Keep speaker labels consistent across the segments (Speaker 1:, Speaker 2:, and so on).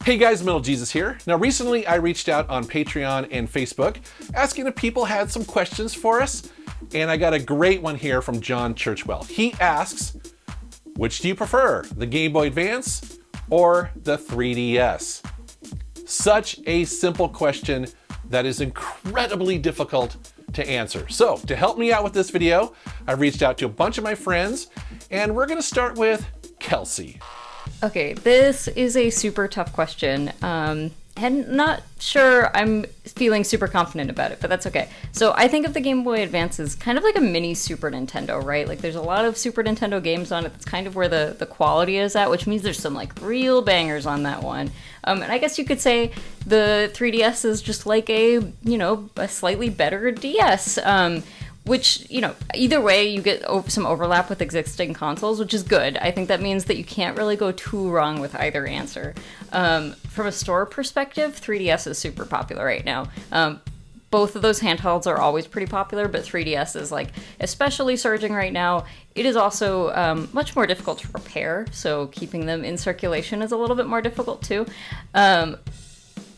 Speaker 1: Hey guys, MetalJesus here. Now recently I reached out on Patreon and Facebook asking if people had some questions for us, and I got a great one here from John Churchwell. He asks, which do you prefer, the Game Boy Advance or the 3DS? Such a simple question that is incredibly difficult to answer. So to help me out with this video, I reached out to a bunch of my friends, and we're gonna start with Kelsey.
Speaker 2: Okay, this is a super tough question, and not sure I'm feeling super confident about it, but that's okay. So I think of the Game Boy Advance as kind of like a mini Super Nintendo, right? Like there's a lot of Super Nintendo games on it. That's kind of where the quality is at, which means there's some like real bangers on that one. And I guess you could say the 3DS is just like a slightly better DS. Which, either way, you get some overlap with existing consoles, which is good. I think that means that you can't really go too wrong with either answer. From a store perspective, 3DS is super popular right now. Both of those handhelds are always pretty popular, but 3DS is especially surging right now. It is also much more difficult to repair, so keeping them in circulation is a little bit more difficult too.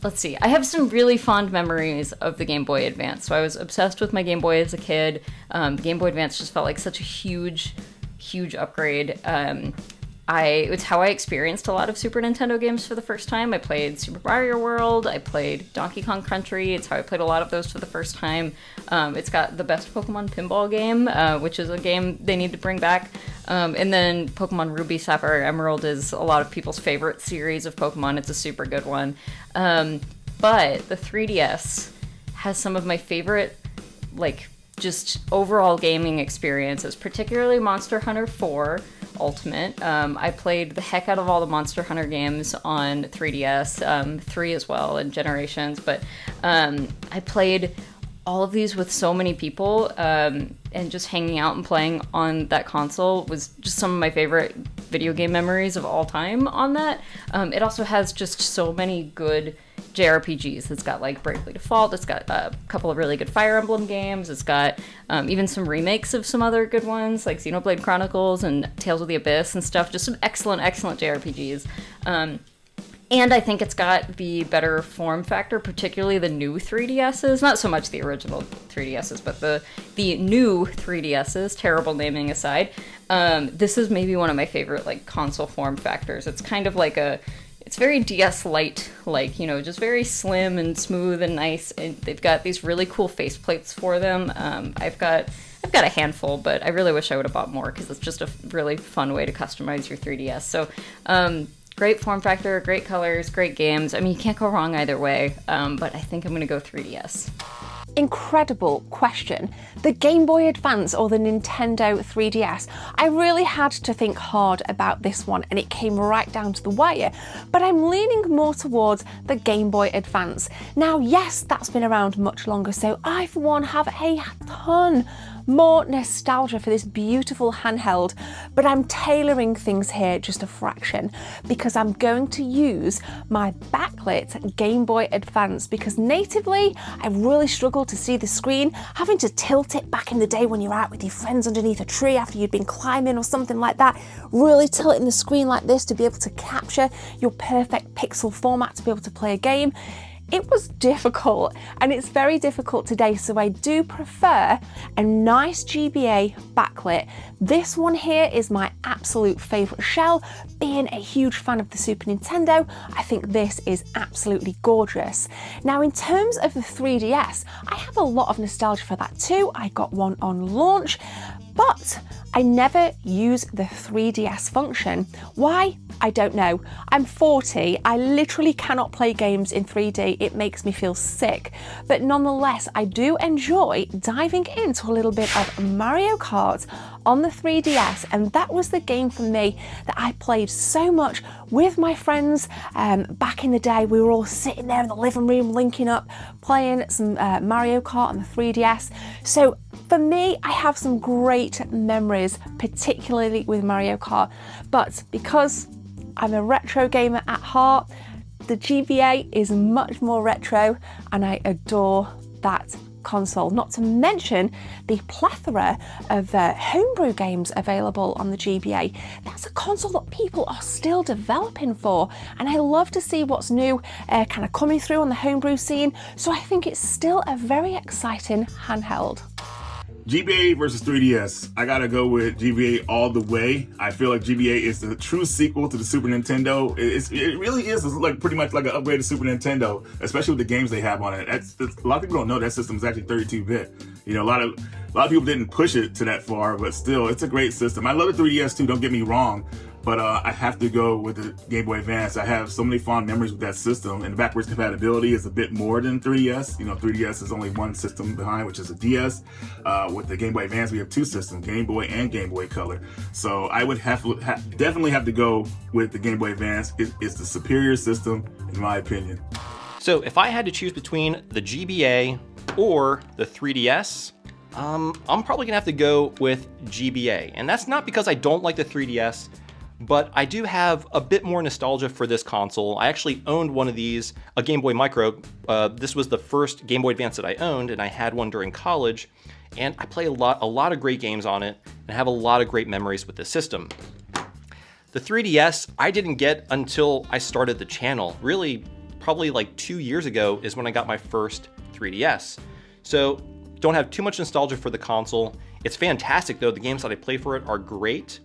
Speaker 2: Let's see, I have some really fond memories of the Game Boy Advance. So I was obsessed with my Game Boy as a kid. The Game Boy Advance just felt like such a huge upgrade. It's how I experienced a lot of Super Nintendo games for the first time. I played Super Mario World, I played Donkey Kong Country. It's how I played a lot of those for the first time. It's got the best Pokemon pinball game, which is a game they need to bring back. And then Pokemon Ruby, Sapphire, Emerald is a lot of people's favorite series of Pokemon. It's a super good one. But the 3DS has some of my favorite, just overall gaming experiences, particularly Monster Hunter 4 Ultimate. I played the heck out of all the Monster Hunter games on 3DS, 3 as well, and Generations, but I played all of these with so many people, and just hanging out and playing on that console was just some of my favorite video game memories of all time on that. It also has just so many good JRPGs. It's got Bravely Default, it's got a couple of really good Fire Emblem games, it's got even some remakes of some other good ones like Xenoblade Chronicles and Tales of the Abyss and stuff. Just some excellent JRPGs. And I think it's got the better form factor, particularly the new 3DSs. Not so much the original 3DSs, but the new 3DSs, terrible naming aside. This is maybe one of my favorite console form factors. It's kind of it's very DS Lite, just very slim and smooth and nice. And they've got these really cool faceplates for them. I've got a handful, but I really wish I would have bought more because it's just a really fun way to customize your 3DS. So, great form factor, great colors, great games. I mean, you can't go wrong either way, but I think I'm going to go 3DS.
Speaker 3: Incredible question. The Game Boy Advance or the Nintendo 3DS? I really had to think hard about this one and it came right down to the wire, but I'm leaning more towards the Game Boy Advance. Now, yes, that's been around much longer, so I, for one, have a ton more nostalgia for this beautiful handheld, but I'm tailoring things here just a fraction because I'm going to use my backlit Game Boy Advance because natively I really struggle to see the screen, having to tilt it back in the day when you're out with your friends underneath a tree after you'd been climbing or something like that, really tilting the screen like this to be able to capture your perfect pixel format to be able to play a game. It was difficult, and it's very difficult today, so I do prefer a nice GBA backlit. This one here is my absolute favourite shell. Being a huge fan of the Super Nintendo, I think this is absolutely gorgeous. Now, in terms of the 3DS, I have a lot of nostalgia for that too. I got one on launch, but I never use the 3DS function. Why? I don't know. I'm 40. I literally cannot play games in 3D. It makes me feel sick. But nonetheless, I do enjoy diving into a little bit of Mario Kart on the 3DS, and that was the game for me that I played so much with my friends back in the day. We were all sitting there in the living room linking up, playing some Mario Kart on the 3DS. So for me, I have some great memories, particularly with Mario Kart, but because I'm a retro gamer at heart, the GBA is much more retro and I adore that console, not to mention the plethora of homebrew games available on the GBA. That's a console that people are still developing for, and I love to see what's new kind of coming through on the homebrew scene, so I think it's still a very exciting handheld.
Speaker 4: GBA versus 3DS. I gotta go with GBA all the way. I feel like GBA is the true sequel to the Super Nintendo. It really is. It's like pretty much like an upgraded Super Nintendo, especially with the games they have on it. A lot of people don't know that system is actually 32-bit. You know, a lot of people didn't push it to that far, but still, it's a great system. I love the 3DS too. Don't get me wrong. But I have to go with the Game Boy Advance. I have so many fond memories with that system, and the backwards compatibility is a bit more than 3DS. You know, 3DS is only one system behind, which is a DS. With the Game Boy Advance, we have two systems, Game Boy and Game Boy Color. So I would definitely have to go with the Game Boy Advance. It's the superior system, in my opinion.
Speaker 5: So if I had to choose between the GBA or the 3DS, I'm probably gonna have to go with GBA. And that's not because I don't like the 3DS, but I do have a bit more nostalgia for this console. I actually owned one of these, a Game Boy Micro. This was the first Game Boy Advance that I owned, and I had one during college. And I play a lot of great games on it, and have a lot of great memories with this system. The 3DS, I didn't get until I started the channel. Really, probably like 2 years ago is when I got my first 3DS. So don't have too much nostalgia for the console. It's fantastic though, the games that I play for it are great.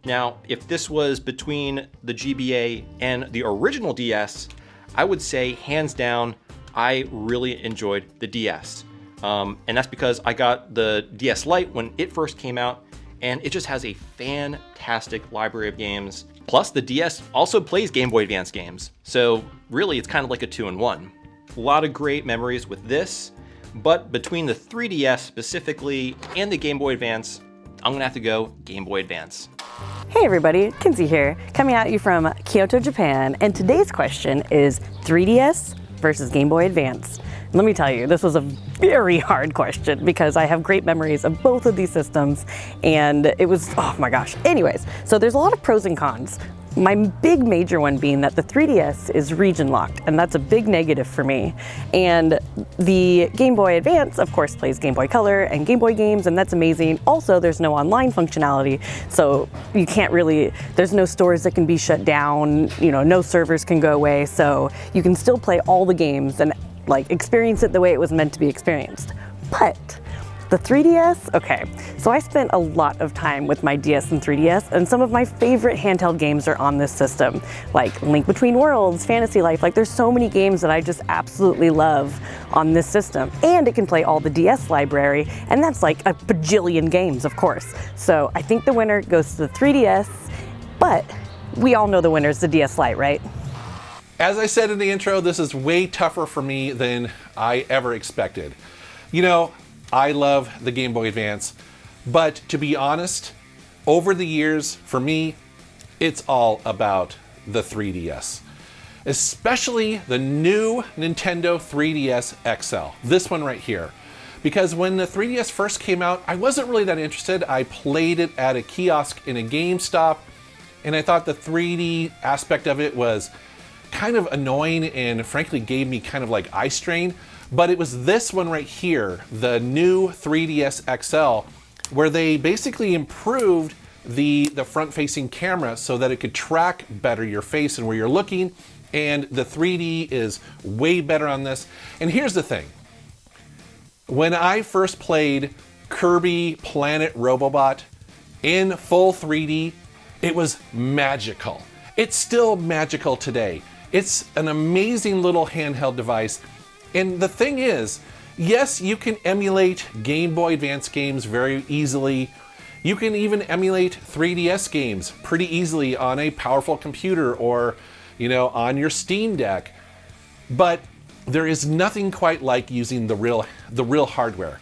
Speaker 5: Now, if this was between the GBA and the original DS, I would say hands down, I really enjoyed the DS. And that's because I got the DS Lite when it first came out, and it just has a fantastic library of games. Plus, the DS also plays Game Boy Advance games. So really, it's kind of like a 2-in-1. A lot of great memories with this, but between the 3DS specifically and the Game Boy Advance, I'm gonna have to go Game Boy Advance.
Speaker 6: Hey everybody, Kinsey here, coming at you from Kyoto, Japan, and today's question is 3DS versus Game Boy Advance. Let me tell you, this was a very hard question because I have great memories of both of these systems, and it was, oh my gosh. Anyways, so there's a lot of pros and cons. My big major one being that the 3DS is region locked, and that's a big negative for me. And the Game Boy Advance, of course, plays Game Boy Color and Game Boy games, and that's amazing. Also, there's no online functionality, so you can't really, there's no stores that can be shut down, you know, no servers can go away, so you can still play all the games and like experience it the way it was meant to be experienced. But the 3DS, okay, so I spent a lot of time with my DS and 3DS, and some of my favorite handheld games are on this system, like Link Between Worlds, Fantasy Life, like there's so many games that I just absolutely love on this system. And it can play all the DS library, and that's like a bajillion games, of course. So I think the winner goes to the 3DS, but we all know the winner is the DS Lite, right?
Speaker 1: As I said in the intro, this is way tougher for me than I ever expected. You know, I love the Game Boy Advance, but to be honest, over the years, for me, it's all about the 3DS. Especially the new Nintendo 3DS XL, this one right here. Because when the 3DS first came out, I wasn't really that interested. I played it at a kiosk in a GameStop, and I thought the 3D aspect of it was kind of annoying and frankly gave me kind of like eye strain. But it was this one right here, the new 3DS XL, where they basically improved the front-facing camera so that it could track better your face and where you're looking, and the 3D is way better on this. And here's the thing. When I first played Kirby Planet Robobot in full 3D, it was magical. It's still magical today. It's an amazing little handheld device. And the thing is, yes, you can emulate Game Boy Advance games very easily. You can even emulate 3DS games pretty easily on a powerful computer or, you know, on your Steam Deck. But there is nothing quite like using the real hardware.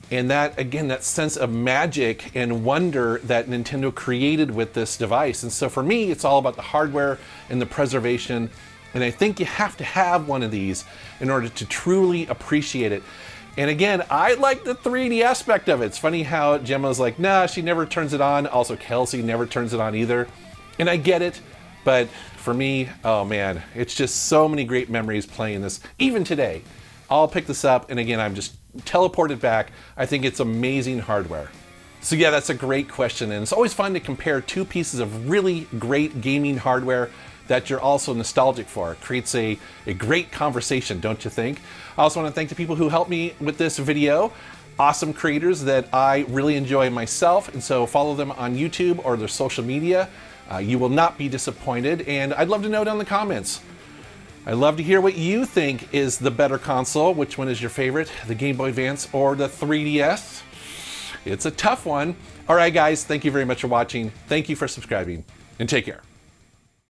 Speaker 1: And that, again, that sense of magic and wonder that Nintendo created with this device. And so for me, it's all about the hardware and the preservation. And I think you have to have one of these in order to truly appreciate it. And again, I like the 3D aspect of it. It's funny how Gemma's like, nah, she never turns it on. Also, Kelsey never turns it on either. And I get it, but for me, oh man, it's just so many great memories playing this, even today. I'll pick this up, and again, I'm just teleport it back. I think it's amazing hardware. So yeah, that's a great question, and it's always fun to compare two pieces of really great gaming hardware that you're also nostalgic for. It creates a great conversation, don't you think? I also want to thank the people who helped me with this video. Awesome creators that I really enjoy myself, and so follow them on YouTube or their social media. You will not be disappointed, and I'd love to know down in the comments. I'd love to hear what you think is the better console. Which one is your favorite, the Game Boy Advance or the 3DS? It's a tough one. All right, guys, thank you very much for watching. Thank you for subscribing, and take care.